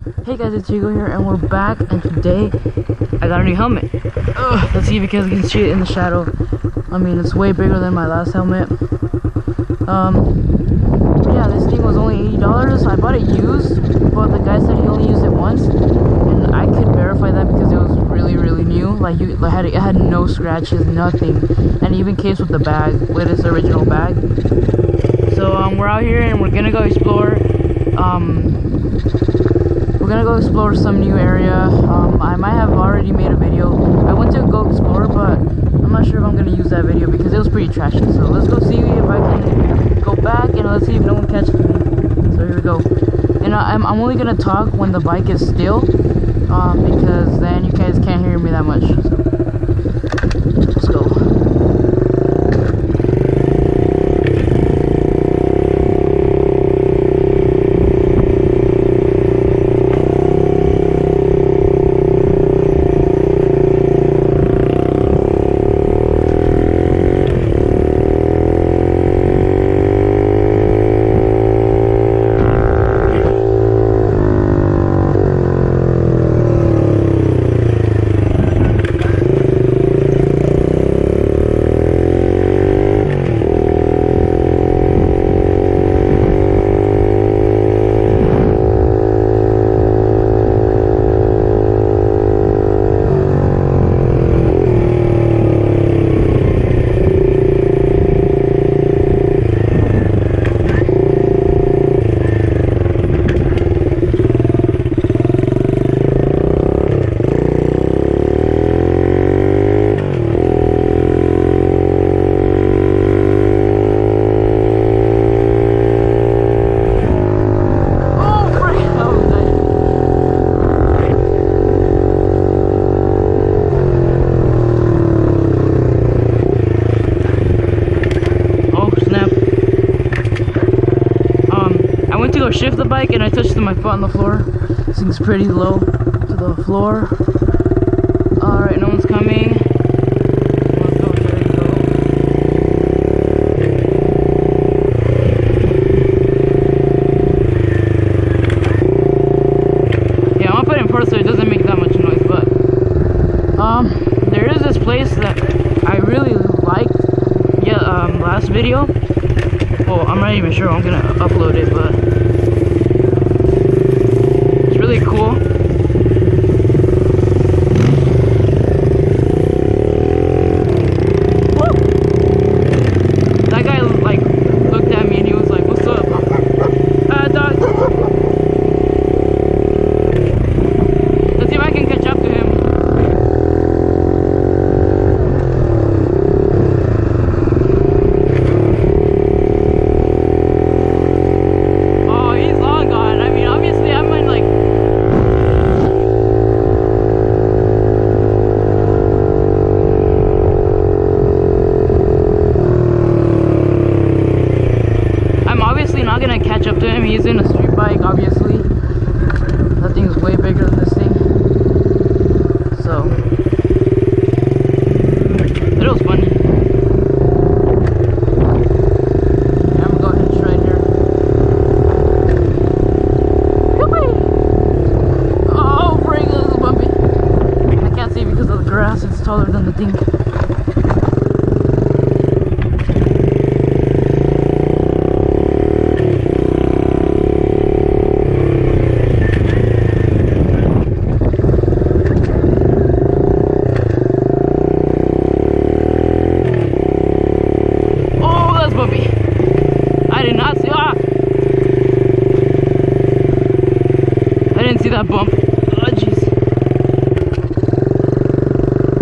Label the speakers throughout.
Speaker 1: Hey guys, it's Hugo here, and we're back, and today I got a new helmet. Let's see if you guys can see it in the shadow. I mean, it's way bigger than my last helmet. Yeah, this thing was only $80. I bought it used, but the guy said he only used it once, and I could verify that because it was really new. Like, it had no scratches, nothing, and it even came with the bag, with its original bag. So we're out here and we're gonna go explore. We're gonna go explore some new area. I might have already made a video. I went to go explore, but I'm not sure if I'm gonna use that video because it was pretty trashy. So let's go see if I can go back and let's see if no one catches me. So here we go. And I'm only gonna talk when the bike is still, because then you guys can't hear me that much. So let's go. Shift the bike and I touched my foot on the floor. This thing's pretty low to the floor. Alright, no one's coming. Let's go, there you go. Yeah, I'm gonna put it in first so it doesn't make that much noise, but there is this place that I really liked last video. Well, I'm not even sure I'm gonna upload it, but really cool. Woo! That guy like looked at me and he was like, "What's up?" Dog. Let's see if I can catch up to him. Oh, he's long gone. I mean, obviously I'm in like not gonna catch up to him. He's in a street bike, obviously. That thing's way bigger than this thing. So it was funny. Yeah, I'm gonna go ahead and try it here. Oh, frick, this is bumpy. I can't see because of the grass. It's taller than the thing. That bump. Oh jeez.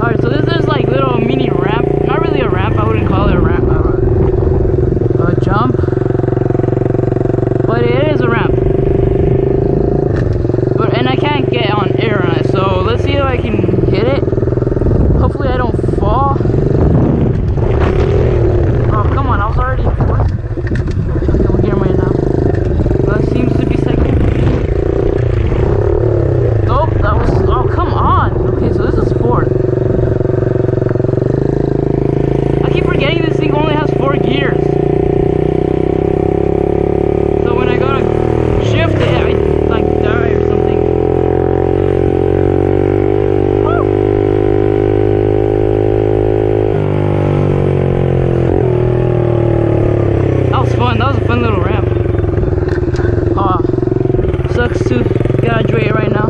Speaker 1: Alright, so this is like little mini ramp. Not really a ramp, I wouldn't call it a ramp. A jump. But it is a ramp. And I can't get on air on it, so let's see if I can hit it. Hopefully I don't fall. Oh come on, I was already fourth. Okay, we're here right now. That seems to be second. exaggerate right now.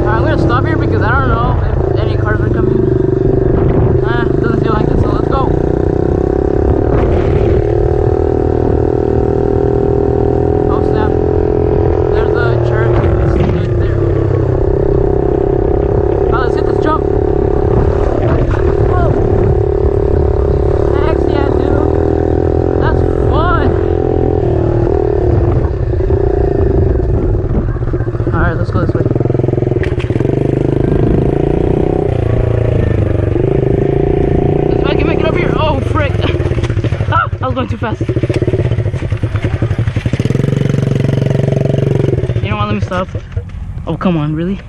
Speaker 1: I'm gonna stop here because I don't know if any cars are coming. Doesn't feel like it, so let's go. Oh snap. There's a church right there. Oh, let's hit this jump. Whoa. Heck yeah, dude. That's fun. Alright, let's go this way. If I can make it up here. Oh, frick. Ah, I was going too fast. You know what? Let me stop. Oh, come on, really?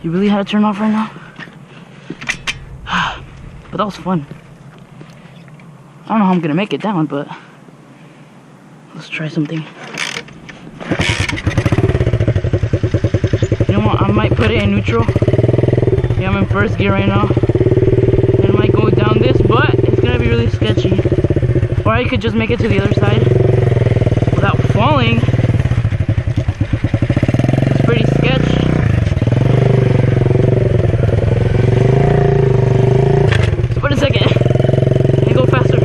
Speaker 1: You really had to turn off right now? But that was fun. I don't know how I'm gonna make it down, but let's try something. You know what? I might put it in neutral. Yeah, I'm in first gear right now. And I might go down this, but it's gonna be really sketchy. Or I could just make it to the other side without falling. It's pretty sketch. So wait a second. Can I go faster?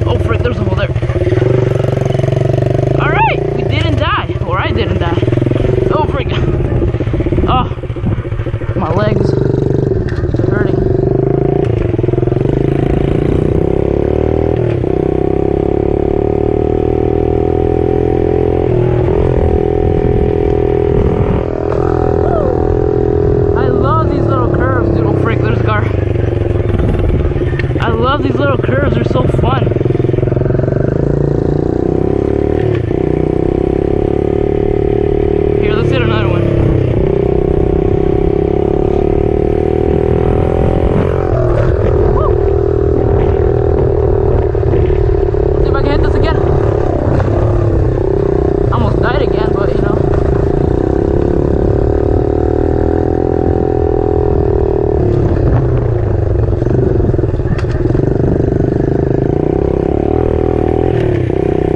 Speaker 1: Oh frick, there's a hole there. Alright, we didn't die. Or I didn't die. Oh frick. Oh, my legs are hurting. I love these little curves, dude. Oh frick, there's a car. I love these little curves, they're so fun. Here, let's hit another one. Woo! Let's see if I can hit this again. I almost died again, but you know.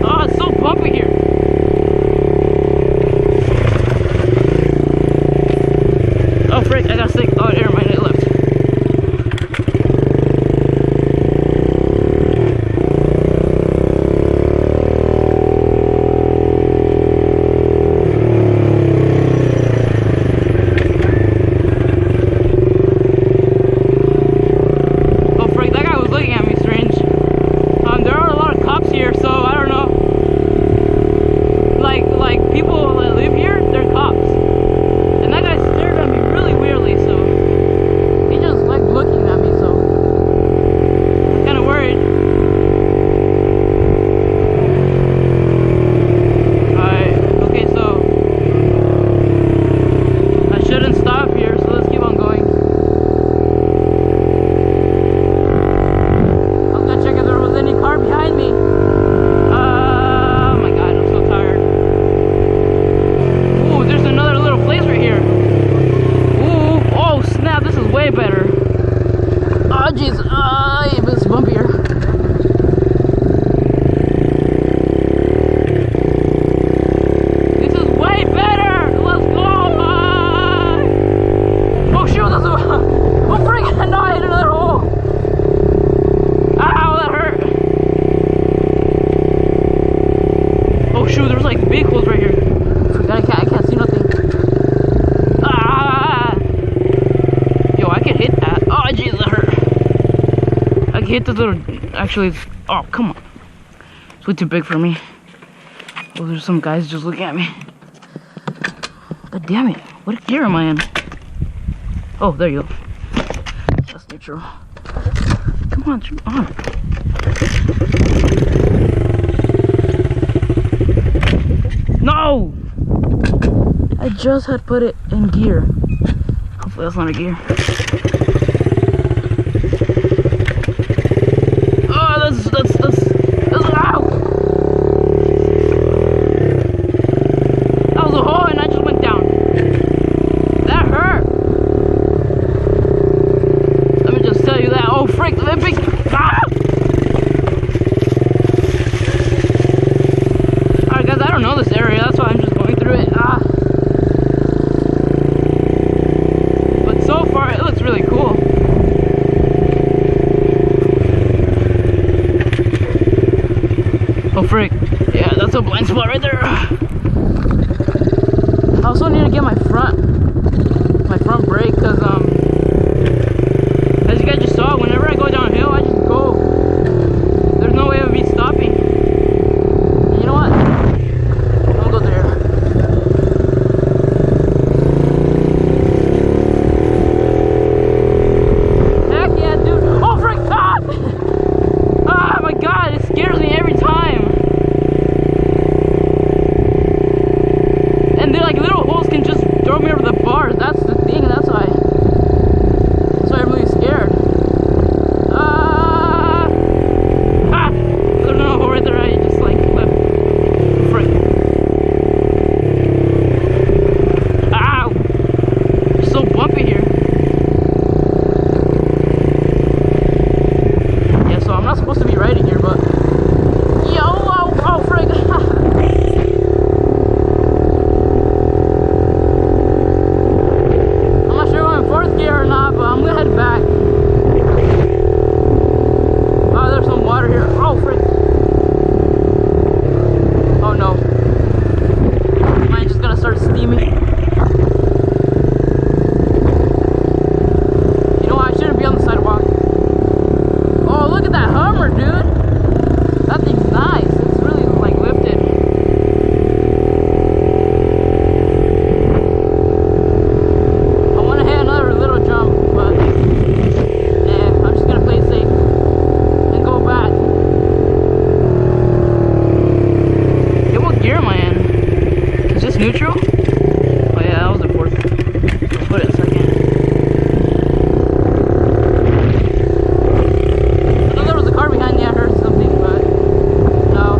Speaker 1: Oh, it's so bumpy here. Oh frick, I got sick. Oh, never mind, it left. Oh frick, that guy was looking at me strange. There are a lot of cops here, so I don't know. Like people that live here, they're cops. And that guy stared at me really weirdly, so he just like looking at me, so I'm kinda worried. Alright, okay, so I shouldn't stop here, so let's keep on going. I was gonna check if there was any car behind me. Oh my god, I'm so tired. Ooh, there's another little place right here. Ooh, oh snap, this is way better. Oh jeez, it's bumpier. This is way better. Let's go. Oh shoot, that's a, oh frick, no, I hit another hole. Ow, that hurt. Oh shoot, there's like big holes right here. I can't see nothing. Ah! Yo, I can hit that. Oh jeez, that hurt. I can hit the little, actually, oh come on. It's way too big for me. Oh, there's some guys just looking at me. God damn it, what gear am I in? Oh, there you go. That's neutral. Come on, turn on. No! I just had put it in gear. Hopefully that's not a gear. Oh, that's ow! That was a hole and I just went down. That hurt. Let me just tell you that. Oh, frick. big. Ah! Alright, guys, I don't know this area. That's why I'm just going through it. Ah. But so far, it looks really cool. Oh, frick. Yeah, that's a blind spot right there. I also need to get my front brake, because as you guys just saw, whenever I go downhill, I just go. There's no way of me stopping. And you know what? I'll go there. Heck yeah, dude. Oh, frick! Ah! Ah, my God, it scares me every time. And they're like little holes can just throw me over the bars. That's the thing. That's why I'm really scared. Ah! I don't know right there. I just like left. Frick. Ow! It's so bumpy here. Yeah, so I'm not supposed to be riding here, but yo, oh, frick! Gear or not, but I'm gonna head back. Oh, there's some water here. Oh, frick. Oh no. Mine's just gonna start steaming. You know what? I shouldn't be on the sidewalk. Oh, look at that Hummer, dude. That thing's nice. It's really like lifted. Neutral? Oh yeah, that was the fourth. Let's put it in second. I thought there was a car behind me. I heard something, but no.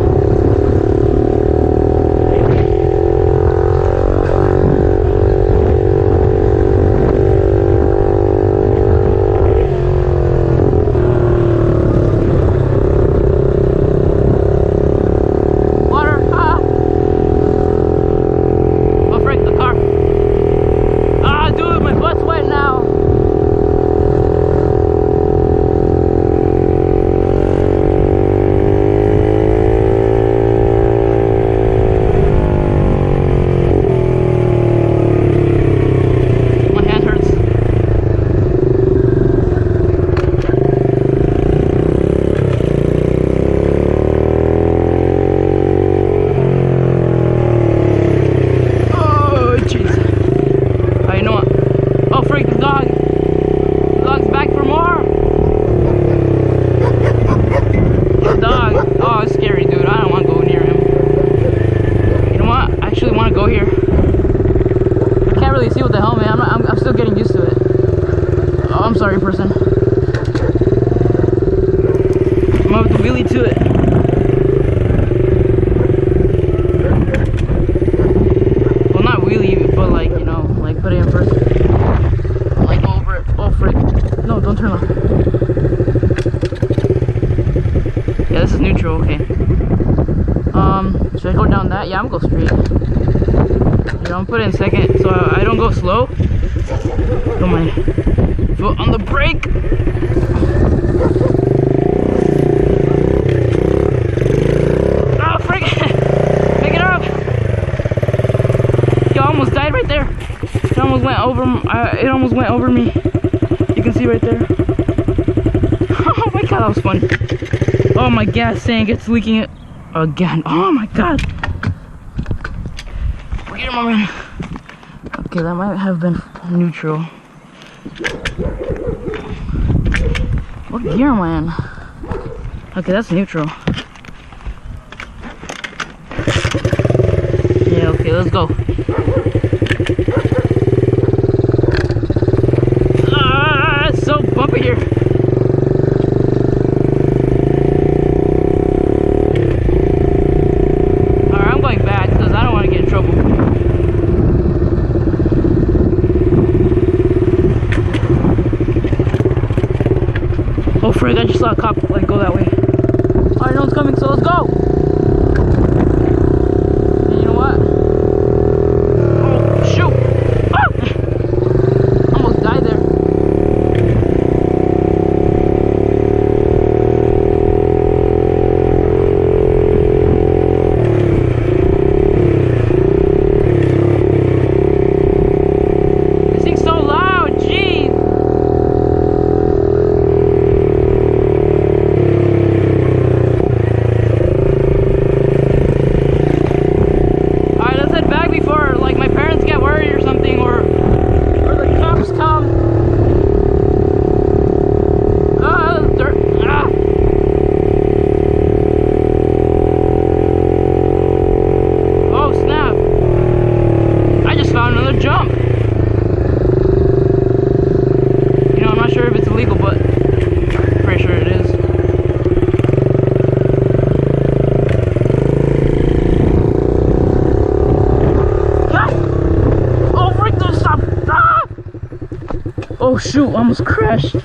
Speaker 1: See what the hell, man. I'm still getting used to it. Oh, I'm sorry, person. I'm gonna have to wheelie to it. Well, not wheelie, but like, you know, like put it in first. Like go over it. Oh, frick. No, don't turn off. Yeah, this is neutral. Okay. Should I go down that? Yeah, I'm gonna go straight. I'm gonna put it in second so I don't go slow. Put my foot on the brake. Oh, frick! Pick it up! Yo, I almost died right there. It almost went over me. You can see right there. Oh my God, that was fun. Oh, my gas tank, it's leaking it again. Oh my God. Get him, man. Okay, that might have been neutral. What gear am I in? Okay, that's neutral. Yeah, okay, let's go. It's so bumpy here. Alright, I'm going back because I don't want to get in trouble. Oh frig, I just saw a cop like go that way. Alright, no one's coming, so let's go! And you know what? Oh shoot! Ah! Almost died there. This thing's so loud, jeez! Back before like my parents get worried or something, or the cops come. Dirt. Ah. Oh snap, I just found another jump. You know, I'm not sure if it's illegal, but pretty sure it is. Oh shoot, almost crashed.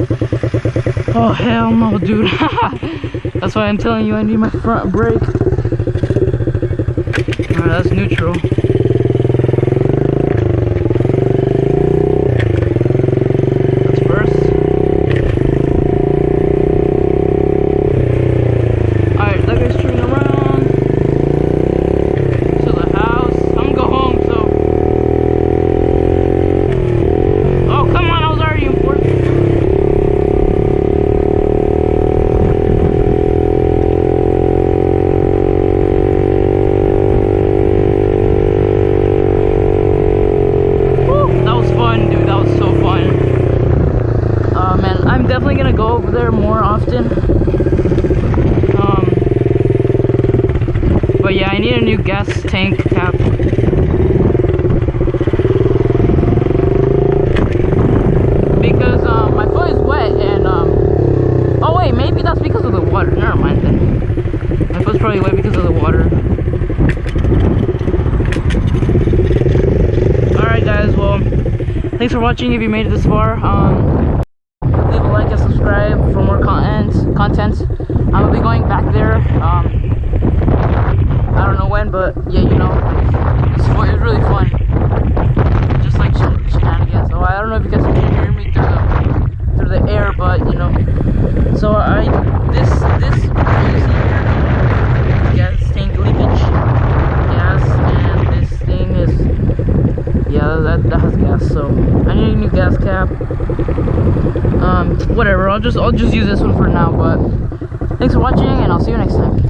Speaker 1: Oh hell no, dude. That's why I'm telling you I need my front brake. Alright, that's neutral. That's first. Alright, that guy's turning around to the house. I'm gonna go home, so. Oh, come on, I was already in fourth. That was fun, dude. That was so fun. Man, I'm definitely gonna go over there more often. But yeah, I need a new gas tank cap. Because my foot is wet and oh wait, maybe that's because of the water. Never mind then. My foot's probably wet because of the water. Alright guys, well, thanks for watching if you made it this far. Leave a like and subscribe for more content. I'm gonna be going back there. I don't know when, but yeah, you know, it's really fun. Just like shenanigans. So I don't know if you guys can hear me through the air, but you know. So this gas tank leakage gas, and this thing is that has gas. So I need a new gas cap. Whatever. I'll just use this one for now. But thanks for watching, and I'll see you next time.